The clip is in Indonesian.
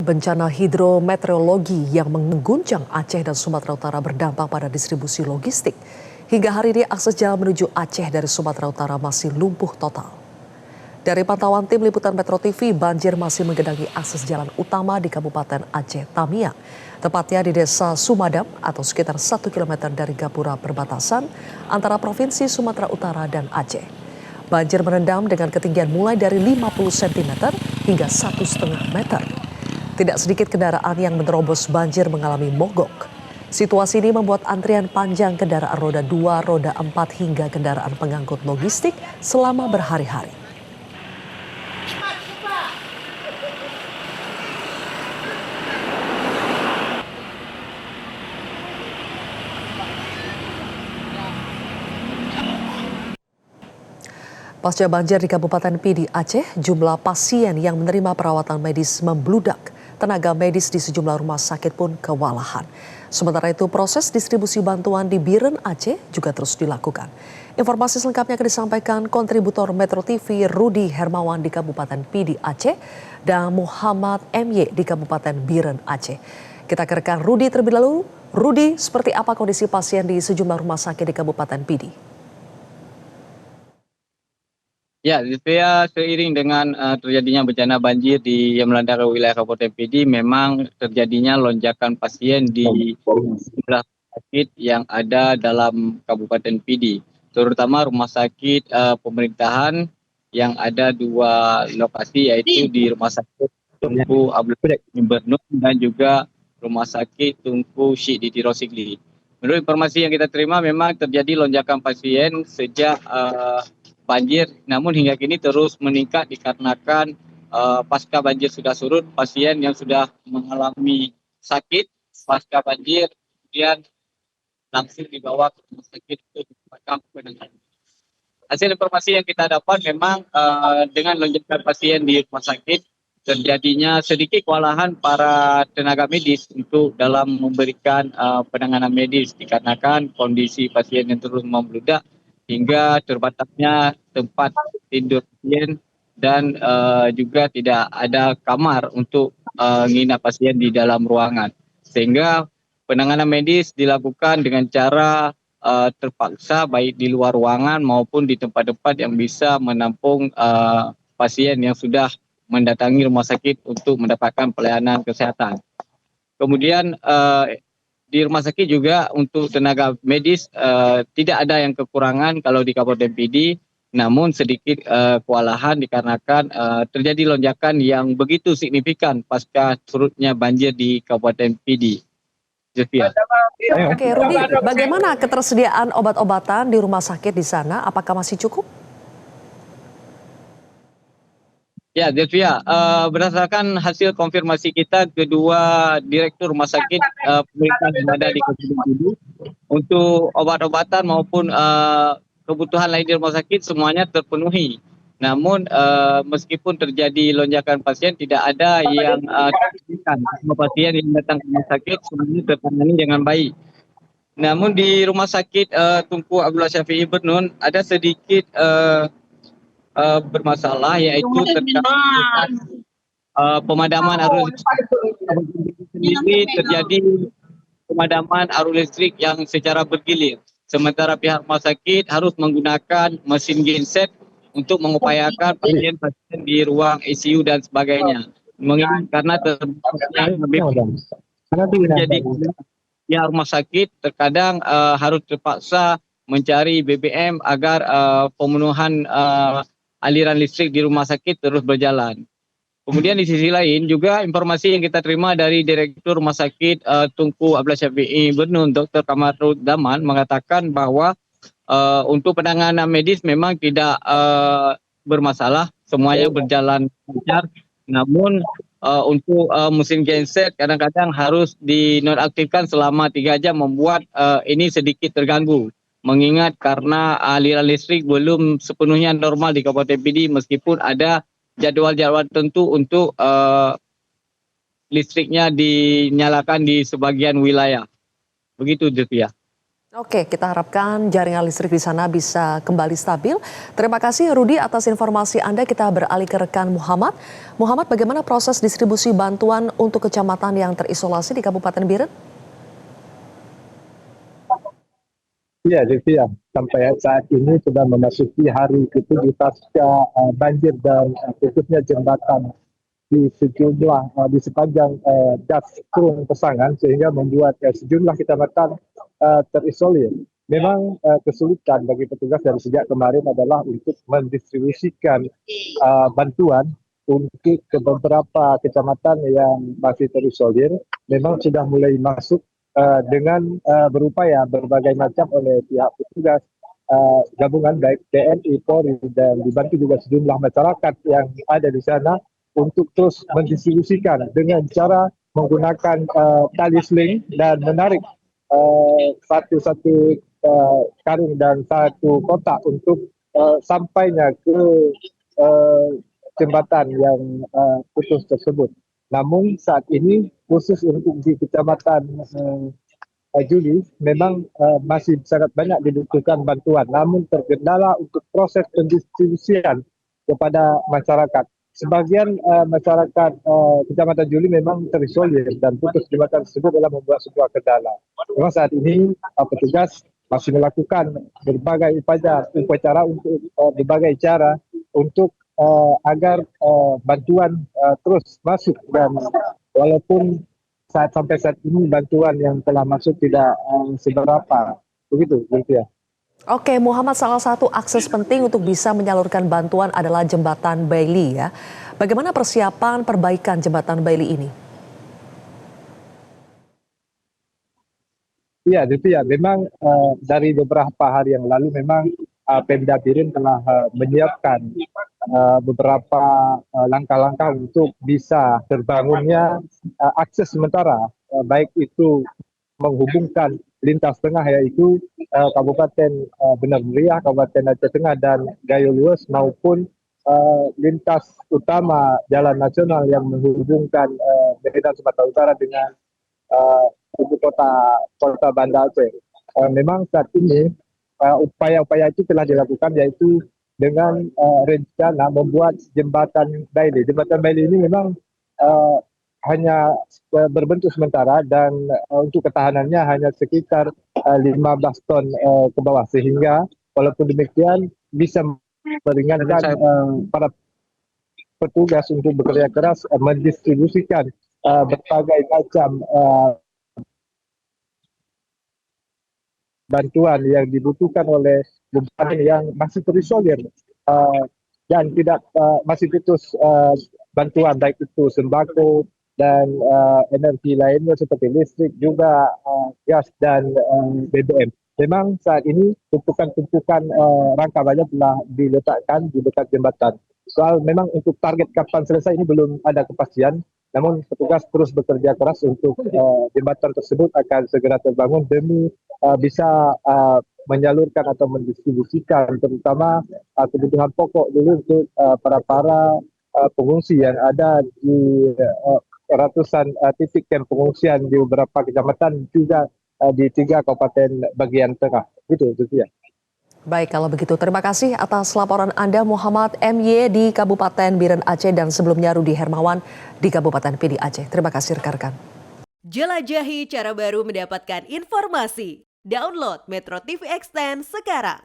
bencana hidrometeorologi yang mengguncang Aceh dan Sumatera Utara berdampak pada distribusi logistik. Hingga hari ini akses jalan menuju Aceh dari Sumatera Utara masih lumpuh total. Dari pantauan tim liputan Metro TV, banjir masih menggenangi akses jalan utama di Kabupaten Aceh Tamiang, tepatnya di Desa Sumadam atau sekitar 1 km dari gapura perbatasan antara Provinsi Sumatera Utara dan Aceh. Banjir merendam dengan ketinggian mulai dari 50 cm hingga 1,5 meter. Tidak sedikit kendaraan yang menerobos banjir mengalami mogok. Situasi ini membuat antrian panjang kendaraan roda 2, roda 4 hingga kendaraan pengangkut logistik selama berhari-hari. Pasca banjir di Kabupaten Pidi, Aceh, jumlah pasien yang menerima perawatan medis membludak. Tenaga medis di sejumlah rumah sakit pun kewalahan. Sementara itu, proses distribusi bantuan di Biren, Aceh juga terus dilakukan. Informasi selengkapnya akan disampaikan kontributor Metro TV Rudi Hermawan di Kabupaten Pidi, Aceh, dan Muhammad MY di Kabupaten Biren, Aceh. Kita ke rekan Rudi terlebih dahulu. Rudi, seperti apa kondisi pasien di sejumlah rumah sakit di Kabupaten Pidi? Ya, Livia, seiring dengan terjadinya bencana banjir yang melanda wilayah Kabupaten Pidi, memang terjadinya lonjakan pasien di sejumlah sakit yang ada dalam Kabupaten Pidi, terutama rumah sakit pemerintahan yang ada dua lokasi, yaitu di Rumah Sakit Tunku Abdul Bernun dan juga Rumah Sakit Tunku Syed Didi Rosikli. Menurut informasi yang kita terima, memang terjadi lonjakan pasien sejak banjir, namun hingga kini terus meningkat dikarenakan pasca banjir sudah surut, pasien yang sudah mengalami sakit pasca banjir kemudian langsung dibawa ke rumah sakit untuk mendapatkan penanganan. Hasil informasi yang kita dapat memang dengan lonjakan pasien di rumah sakit terjadinya sedikit kewalahan para tenaga medis untuk dalam memberikan penanganan medis dikarenakan kondisi pasien yang terus membludak hingga terbatasnya tempat tidur pasien dan juga tidak ada kamar untuk menginap pasien di dalam ruangan, sehingga penanganan medis dilakukan dengan cara terpaksa baik di luar ruangan maupun di tempat-tempat yang bisa menampung pasien yang sudah mendatangi rumah sakit untuk mendapatkan pelayanan kesehatan. Kemudian di rumah sakit juga untuk tenaga medis tidak ada yang kekurangan kalau di Kabupaten Pidi, namun sedikit kewalahan dikarenakan terjadi lonjakan yang begitu signifikan pasca surutnya banjir di Kabupaten Pidi. Oke, Rudi, bagaimana ketersediaan obat-obatan di rumah sakit di sana? Apakah masih cukup? Ya, Delvia, berdasarkan hasil konfirmasi kita, kedua direktur rumah sakit pemerintah yang ada di Kabupaten Pidi, untuk obat-obatan maupun kebutuhan lain di rumah sakit semuanya terpenuhi. Namun meskipun terjadi lonjakan pasien, tidak ada yang terpisahkan. Semua pasien yang datang ke rumah sakit semuanya tertangani dengan baik. Namun di rumah sakit Tunku Abdullah Syafi'i Bernun ada sedikit bermasalah, yaitu terkait pemadaman arus sendiri. Terjadi pemadaman arus listrik yang secara bergilir, sementara pihak rumah sakit harus menggunakan mesin genset untuk mengupayakan pasien-pasien di ruang ICU dan sebagainya. Karena terjadi pihak rumah sakit terkadang harus terpaksa mencari BBM agar pemenuhan aliran listrik di rumah sakit terus berjalan. Kemudian di sisi lain juga informasi yang kita terima dari Direktur Rumah Sakit Tunku Abdullah Syafi'i Bernun, Dr. Kamarud Daman, mengatakan bahwa untuk penanganan medis memang tidak bermasalah, semuanya berjalan lancar. Namun untuk mesin genset kadang-kadang harus dinonaktifkan selama 3 jam, membuat ini sedikit terganggu. Mengingat karena aliran listrik belum sepenuhnya normal di Kabupaten Pidi, meskipun ada jadwal-jadwal tertentu untuk listriknya dinyalakan di sebagian wilayah. Begitu, Delvia. Oke, kita harapkan jaringan listrik di sana bisa kembali stabil. Terima kasih Rudi atas informasi Anda. Kita beralih ke rekan Muhammad. Muhammad, bagaimana proses distribusi bantuan untuk kecamatan yang terisolasi di Kabupaten Biren? Ya, Devia, sampai saat ini sudah memasuki hari ke-7 pasca banjir dan khususnya jembatan di sepanjang das Kurung Pesangan sehingga membuat sejumlah kecamatan terisolir. Memang kesulitan bagi petugas dari sejak kemarin adalah untuk mendistribusikan bantuan untuk ke beberapa kecamatan yang masih terisolir. Memang sudah mulai masuk dengan berupaya berbagai macam oleh pihak petugas gabungan baik TNI, Polri dan dibantu juga sejumlah masyarakat yang ada di sana untuk terus mendistribusikan dengan cara menggunakan tali sling dan menarik satu-satu karung dan satu kotak untuk sampainya ke jembatan yang putus tersebut. Namun saat ini khusus untuk di Kecamatan Juli memang masih sangat banyak dibutuhkan bantuan, namun terkendala untuk proses pendistribusian kepada masyarakat. Sebagian masyarakat Kecamatan Juli memang terisolir dan putus jembatan tersebut adalah membuat sebuah kendala. Memang saat ini petugas masih melakukan berbagai upacara untuk berbagai cara untuk agar bantuan terus masuk dan walaupun sampai saat ini bantuan yang telah masuk tidak seberapa. Begitu, Cynthia. Oke, Muhammad, salah satu akses penting untuk bisa menyalurkan bantuan adalah jembatan Bailey ya. Bagaimana persiapan perbaikan jembatan Bailey ini? Iya, Cynthia, memang dari beberapa hari yang lalu memang Pemda Biren telah menyiapkan beberapa langkah-langkah untuk bisa terbangunnya akses sementara, baik itu menghubungkan lintas tengah yaitu Kabupaten Benar Meriah, Kabupaten Aceh Tengah dan Gayo Lues maupun lintas utama jalan nasional yang menghubungkan Medan Sumatera Utara dengan ibu kota Banda Aceh. Memang saat ini upaya-upaya itu telah dilakukan yaitu dengan rencana membuat jembatan Bailey. Jembatan Bailey ini memang hanya berbentuk sementara dan untuk ketahanannya hanya sekitar 15 ton ke bawah sehingga walaupun demikian bisa meringankan para petugas untuk bekerja keras mendistribusikan berbagai macam bantuan yang dibutuhkan oleh beberapa yang masih terisolir dan tidak masih putus bantuan baik itu sembako dan energi lainnya seperti listrik juga gas dan BBM. Memang saat ini tumpukan-tumpukan rangka baja telah diletakkan di dekat jembatan. Soal memang untuk target kapan selesai ini belum ada kepastian. Namun petugas terus bekerja keras untuk jembatan tersebut akan segera terbangun demi bisa menyalurkan atau mendistribusikan terutama kebutuhan pokok dulu untuk para pengungsi yang ada di ratusan titik camp pengungsian di beberapa kecamatan juga di 3 kabupaten bagian tengah. Gitu, ya. Baik, kalau begitu terima kasih atas laporan Anda Muhammad MY di Kabupaten Biren Aceh dan sebelumnya Rudi Hermawan di Kabupaten Pidi Aceh. Terima kasih rekan-rekan. Jelajahi cara baru mendapatkan informasi. Download Metro TV Extend sekarang.